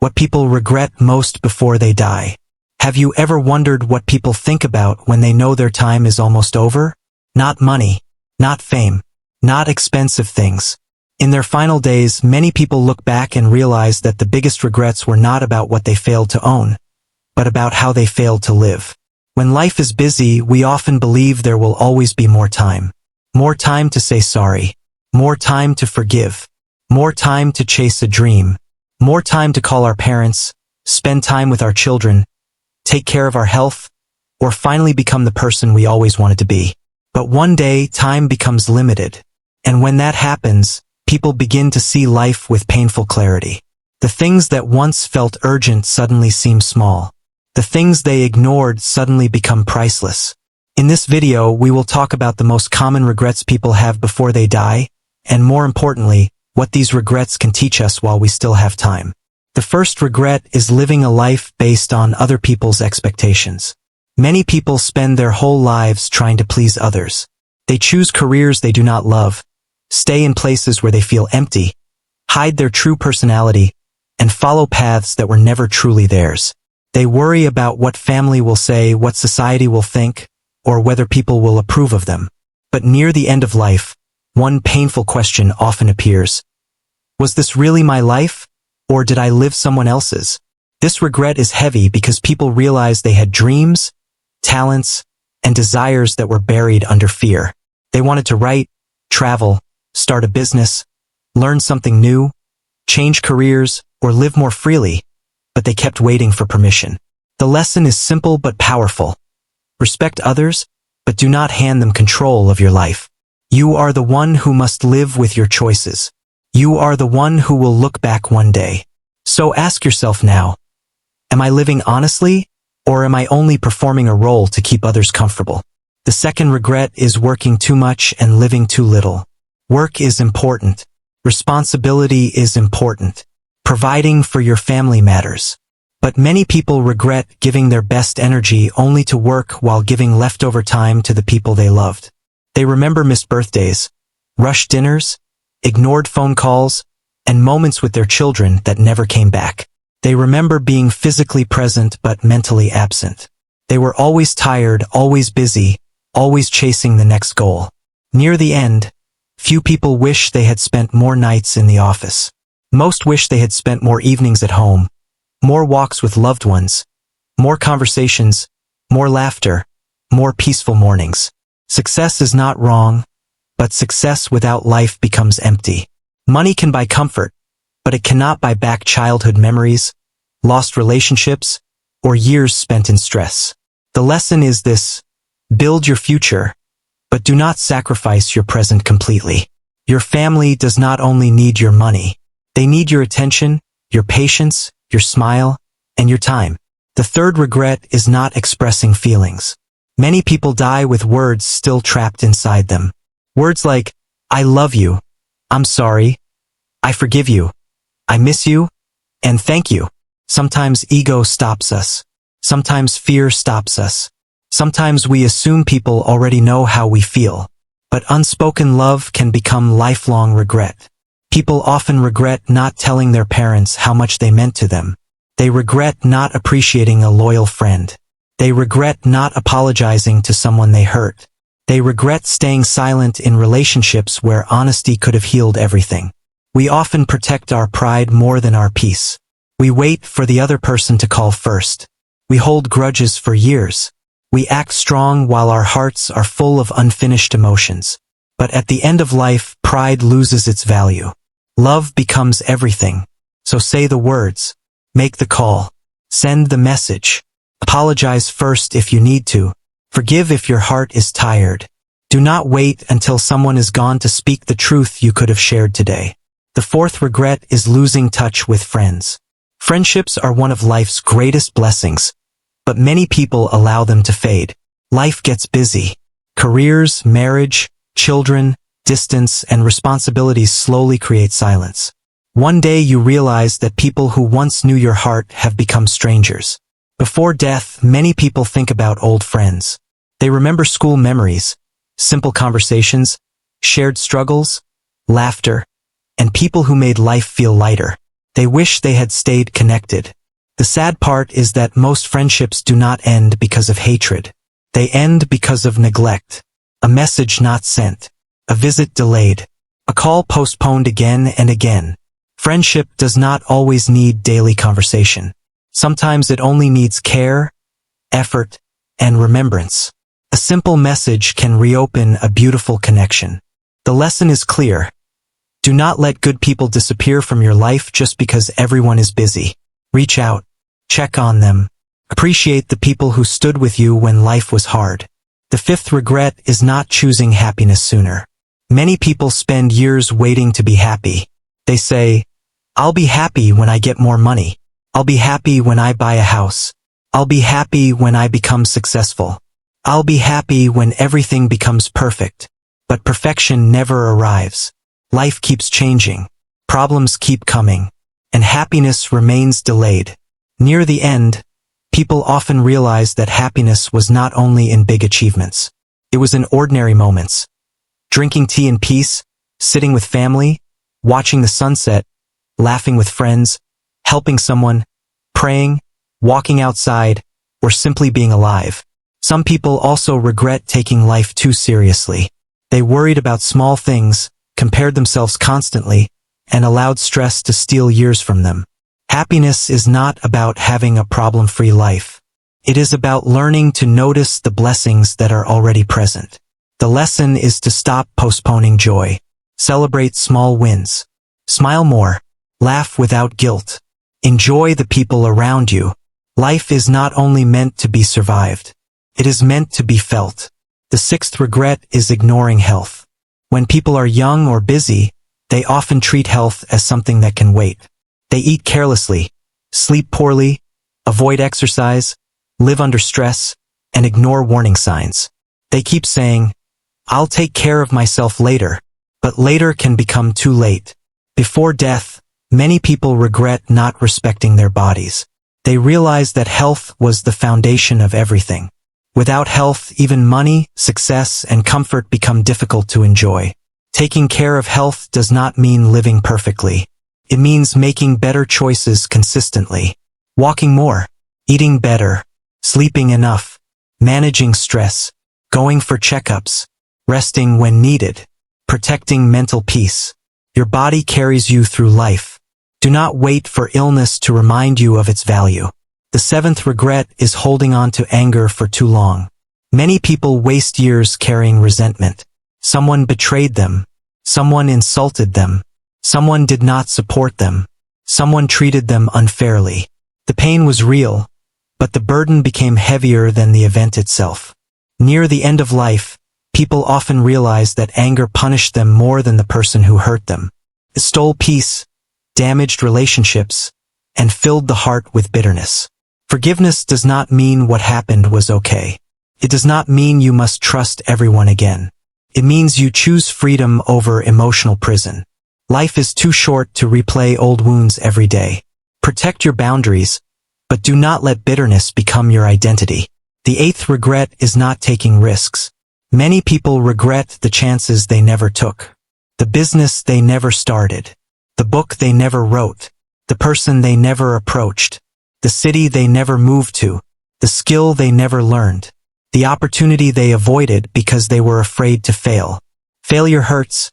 What people regret most before they die. Have you ever wondered what people think about when they know their time is almost over? Not money, not fame, not expensive things. In their final days, many people look back and realize that the biggest regrets were not about what they failed to own, but about how they failed to live. When life is busy, we often believe there will always be more time. More time to say sorry. More time to forgive. More time to chase a dream. More time to call our parents, spend time with our children, take care of our health, or finally become the person we always wanted to be. But one day, time becomes limited. And when that happens, people begin to see life with painful clarity. The things that once felt urgent suddenly seem small. The things they ignored suddenly become priceless. In this video, we will talk about the most common regrets people have before they die, and more importantly, what these regrets can teach us while we still have time. The first regret is living a life based on other people's expectations. Many people spend their whole lives trying to please others. They choose careers they do not love, stay in places where they feel empty, hide their true personality, and follow paths that were never truly theirs. They worry about what family will say, what society will think, or whether people will approve of them. But near the end of life, one painful question often appears. Was this really my life? Or did I live someone else's? This regret is heavy because people realize they had dreams, talents, and desires that were buried under fear. They wanted to write, travel, start a business, learn something new, change careers, or live more freely, but they kept waiting for permission. The lesson is simple but powerful. Respect others, but do not hand them control of your life. You are the one who must live with your choices. You are the one who will look back one day. So ask yourself now, am I living honestly, or am I only performing a role to keep others comfortable? The second regret is working too much and living too little. Work is important. Responsibility is important. Providing for your family matters. But many people regret giving their best energy only to work while giving leftover time to the people they loved. They remember missed birthdays, rushed dinners, ignored phone calls, and moments with their children that never came back. They remember being physically present but mentally absent. They were always tired, always busy, always chasing the next goal. Near the end, few people wish they had spent more nights in the office. Most wish they had spent more evenings at home, more walks with loved ones, more conversations, more laughter, more peaceful mornings. Success is not wrong, but success without life becomes empty. Money can buy comfort, but it cannot buy back childhood memories, lost relationships, or years spent in stress. The lesson is this: build your future, but do not sacrifice your present completely. Your family does not only need your money. They need your attention, your patience, your smile, and your time. The third regret is not expressing feelings. Many people die with words still trapped inside them. Words like, I love you, I'm sorry, I forgive you, I miss you, and thank you. Sometimes ego stops us. Sometimes fear stops us. Sometimes we assume people already know how we feel. But unspoken love can become lifelong regret. People often regret not telling their parents how much they meant to them. They regret not appreciating a loyal friend. They regret not apologizing to someone they hurt. They regret staying silent in relationships where honesty could have healed everything. We often protect our pride more than our peace. We wait for the other person to call first. We hold grudges for years. We act strong while our hearts are full of unfinished emotions. But at the end of life, pride loses its value. Love becomes everything. So say the words. Make the call. Send the message. Apologize first if you need to. Forgive if your heart is tired. Do not wait until someone is gone to speak the truth you could have shared today. The fourth regret is losing touch with friends. Friendships are one of life's greatest blessings, but many people allow them to fade. Life gets busy. Careers, marriage, children, distance, and responsibilities slowly create silence. One day you realize that people who once knew your heart have become strangers. Before death, many people think about old friends. They remember school memories, simple conversations, shared struggles, laughter, and people who made life feel lighter. They wish they had stayed connected. The sad part is that most friendships do not end because of hatred. They end because of neglect. A message not sent. A visit delayed. A call postponed again and again. Friendship does not always need daily conversation. Sometimes it only needs care, effort, and remembrance. A simple message can reopen a beautiful connection. The lesson is clear. Do not let good people disappear from your life just because everyone is busy. Reach out. Check on them. Appreciate the people who stood with you when life was hard. The fifth regret is not choosing happiness sooner. Many people spend years waiting to be happy. They say, "I'll be happy when I get more money. I'll be happy when I buy a house. I'll be happy when I become successful. I'll be happy when everything becomes perfect." But perfection never arrives. Life keeps changing. Problems keep coming. And happiness remains delayed. Near the end, people often realize that happiness was not only in big achievements. It was in ordinary moments. Drinking tea in peace, sitting with family, watching the sunset, laughing with friends, helping someone, praying, walking outside, or simply being alive. Some people also regret taking life too seriously. They worried about small things, compared themselves constantly, and allowed stress to steal years from them. Happiness is not about having a problem-free life. It is about learning to notice the blessings that are already present. The lesson is to stop postponing joy. Celebrate small wins. Smile more. Laugh without guilt. Enjoy the people around you. Life is not only meant to be survived. It is meant to be felt. The sixth regret is ignoring health. When people are young or busy, they often treat health as something that can wait. They eat carelessly, sleep poorly, avoid exercise, live under stress, and ignore warning signs. They keep saying, "I'll take care of myself later," but later can become too late. Before death, many people regret not respecting their bodies. They realize that health was the foundation of everything. Without health, even money, success, and comfort become difficult to enjoy. Taking care of health does not mean living perfectly. It means making better choices consistently. Walking more, eating better, sleeping enough, managing stress, going for checkups, resting when needed, protecting mental peace. Your body carries you through life. Do not wait for illness to remind you of its value. The seventh regret is holding on to anger for too long. Many people waste years carrying resentment. Someone betrayed them. Someone insulted them. Someone did not support them. Someone treated them unfairly. The pain was real, but the burden became heavier than the event itself. Near the end of life, people often realize that anger punished them more than the person who hurt them. It stole peace, damaged relationships, and filled the heart with bitterness. Forgiveness does not mean what happened was okay. It does not mean you must trust everyone again. It means you choose freedom over emotional prison. Life is too short to replay old wounds every day. Protect your boundaries, but do not let bitterness become your identity. The eighth regret is not taking risks. Many people regret the chances they never took, the business they never started, the book they never wrote, the person they never approached, the city they never moved to, the skill they never learned, the opportunity they avoided because they were afraid to fail. Failure hurts,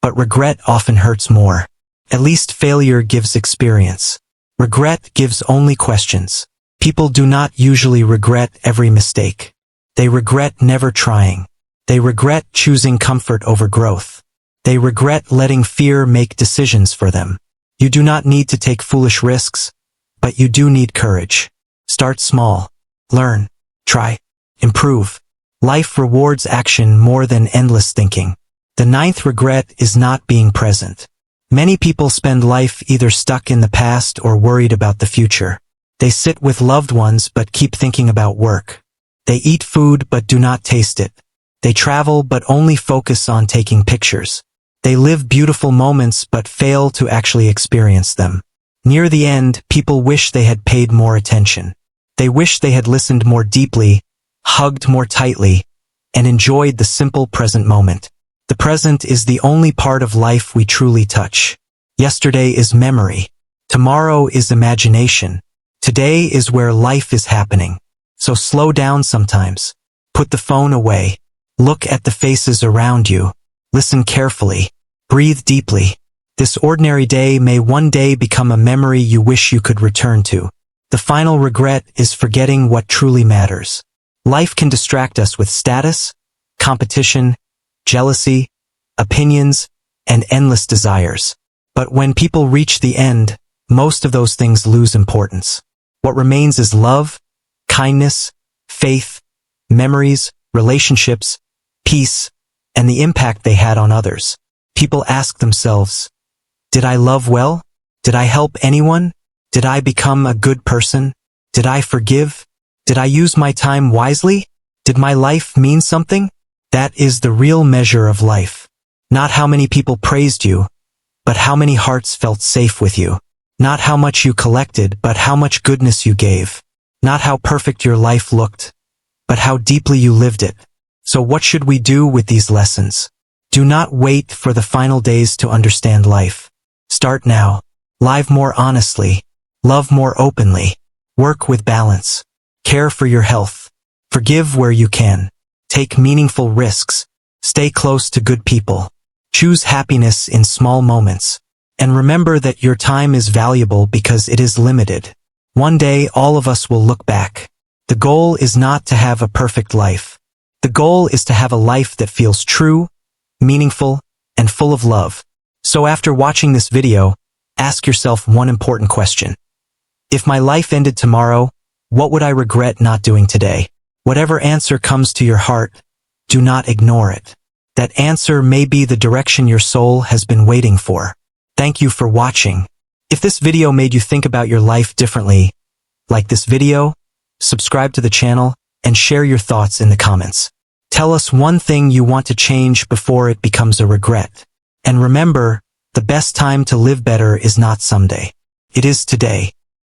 but regret often hurts more. At least failure gives experience. Regret gives only questions. People do not usually regret every mistake. They regret never trying. They regret choosing comfort over growth. They regret letting fear make decisions for them. You do not need to take foolish risks, but you do need courage. Start small. Learn. Try. Improve. Life rewards action more than endless thinking. The ninth regret is not being present. Many people spend life either stuck in the past or worried about the future. They sit with loved ones but keep thinking about work. They eat food but do not taste it. They travel but only focus on taking pictures. They live beautiful moments but fail to actually experience them. Near the end, people wish they had paid more attention. They wish they had listened more deeply, hugged more tightly, and enjoyed the simple present moment. The present is the only part of life we truly touch. Yesterday is memory. Tomorrow is imagination. Today is where life is happening. So slow down sometimes. Put the phone away. Look at the faces around you. Listen carefully. Breathe deeply. This ordinary day may one day become a memory you wish you could return to. The final regret is forgetting what truly matters. Life can distract us with status, competition, jealousy, opinions, and endless desires. But when people reach the end, most of those things lose importance. What remains is love, kindness, faith, memories, relationships, peace, and the impact they had on others. People ask themselves, did I love well? Did I help anyone? Did I become a good person? Did I forgive? Did I use my time wisely? Did my life mean something? That is the real measure of life. Not how many people praised you, but how many hearts felt safe with you. Not how much you collected, but how much goodness you gave. Not how perfect your life looked, but how deeply you lived it. So what should we do with these lessons? Do not wait for the final days to understand life. Start now. Live more honestly. Love more openly. Work with balance. Care for your health. Forgive where you can. Take meaningful risks. Stay close to good people. Choose happiness in small moments. And remember that your time is valuable because it is limited. One day all of us will look back. The goal is not to have a perfect life. The goal is to have a life that feels true, meaningful, and full of love. So after watching this video, ask yourself one important question. If my life ended tomorrow, what would I regret not doing today? Whatever answer comes to your heart, do not ignore it. That answer may be the direction your soul has been waiting for. Thank you for watching. If this video made you think about your life differently, like this video, subscribe to the channel, and share your thoughts in the comments. Tell us one thing you want to change before it becomes a regret. And remember, the best time to live better is not someday. It is today.